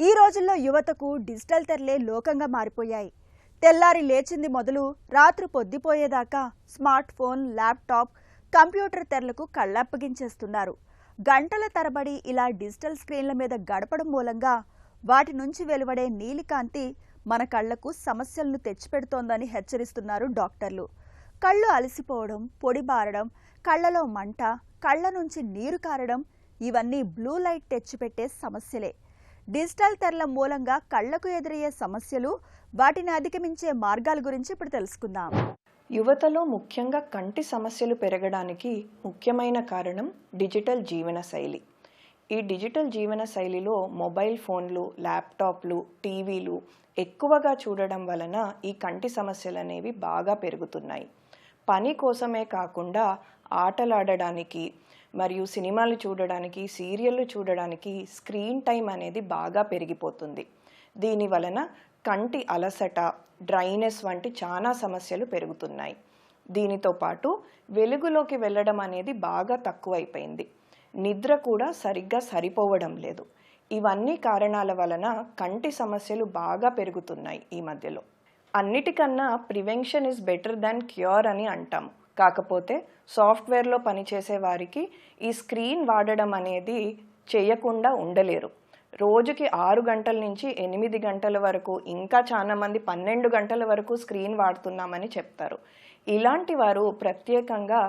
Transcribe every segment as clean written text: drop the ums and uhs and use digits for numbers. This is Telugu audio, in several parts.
ఈ రోజుల్లో యువతకు డిజిటల్ తెరలే లోకంగా మారిపోయాయి. తెల్లారి లేచింది మొదలు రాత్రి పొద్దుపోయేదాకా స్మార్ట్ ఫోన్, ల్యాప్టాప్, కంప్యూటర్ తెరలకు కళ్ళప్పగించేస్తున్నారు. గంటల తరబడి ఇలా డిజిటల్ స్క్రీన్ల మీద గడపడం మూలంగా వాటి నుంచి వెలువడే నీలికాంతి మన కళ్లకు సమస్యలను తెచ్చిపెడుతోందని హెచ్చరిస్తున్నారు డాక్టర్లు. కళ్ళు అలసిపోవడం, పొడిబారడం, కళ్లలో మంట, కళ్ల నుంచి నీరు కారడం ఇవన్నీ బ్లూ లైట్ తెచ్చిపెట్టే సమస్యలే. డిజిటల్ తెరల మూలంగా కళ్లకు ఎదురయ్యే సమస్యలు, వాటిని అధిగమించే మార్గాల గురించి ఇప్పుడు తెలుసుకుందాం. యువతలో ముఖ్యంగా కంటి సమస్యలు పెరగడానికి ముఖ్యమైన కారణం డిజిటల్ జీవనశైలి. ఈ డిజిటల్ జీవనశైలిలో మొబైల్ ఫోన్లు, ల్యాప్టాప్లు, టీవీలు ఎక్కువగా చూడడం వలన ఈ కంటి సమస్యలు అనేవి బాగా పెరుగుతున్నాయి. పని కోసమే కాకుండా ఆటలాడడానికి మరియు సినిమాలు చూడడానికి, సీరియళ్ళు చూడడానికి స్క్రీన్ టైం అనేది బాగా పెరిగిపోతుంది. దీని వలన కంటి అలసట, డ్రైనెస్ వంటి చాలా సమస్యలు పెరుగుతున్నాయి. దీనితో పాటు వెలుగులోకి వెళ్ళడం అనేది బాగా తక్కువైపోయింది. నిద్ర కూడా సరిగ్గా సరిపోవడం లేదు. ఇవన్నీ కారణాల వలన కంటి సమస్యలు బాగా పెరుగుతున్నాయి ఈ మధ్యలో. అన్నిటికన్నా prevention is better than cure అని అంటాము. కాకపోతే సాఫ్ట్వేర్లో పనిచేసే వారికి ఈ స్క్రీన్ వాడడం అనేది చేయకుండా ఉండలేరు. రోజుకి 6 గంటల నుంచి 8 గంటల వరకు, ఇంకా చాలా మంది 12 గంటల వరకు స్క్రీన్ వాడుతున్నామని చెప్తారు. ఇలాంటి వారు ప్రత్యేకంగా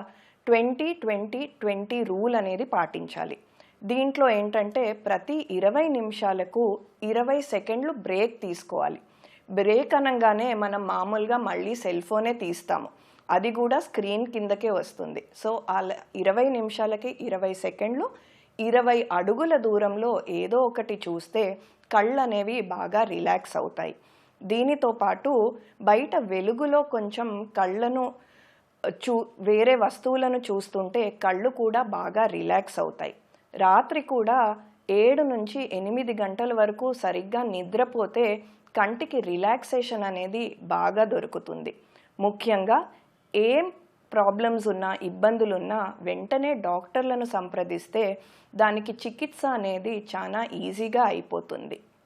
20-20-20 రూల్ అనేది పాటించాలి. దీంట్లో ఏంటంటే ప్రతి 20 నిమిషాలకు 20 సెకండ్లు బ్రేక్ తీసుకోవాలి. బ్రేక్ అనగానే మనం మామూలుగా మళ్ళీ సెల్ ఫోనే తీస్తాము, అది కూడా స్క్రీన్ కిందకే వస్తుంది. సో అలా 20 నిమిషాలకి 20 సెకండ్లు 20 అడుగుల దూరంలో ఏదో ఒకటి చూస్తే కళ్ళు అనేవి బాగా రిలాక్స్ అవుతాయి. దీనితో పాటు బయట వెలుగులో కొంచెం కళ్ళను వేరే వస్తువులను చూస్తుంటే కళ్ళు కూడా బాగా రిలాక్స్ అవుతాయి. రాత్రి కూడా 7 నుంచి 8 గంటల వరకు సరిగ్గా నిద్రపోతే కంటికి రిలాక్సేషన్ అనేది బాగా దొరుకుతుంది. ముఖ్యంగా ఏం ప్రాబ్లమ్స్ ఉన్నా, ఇబ్బందులున్నా వెంటనే డాక్టర్లను సంప్రదిస్తే దానికి చికిత్స అనేది చాలా ఈజీగా అయిపోతుంది.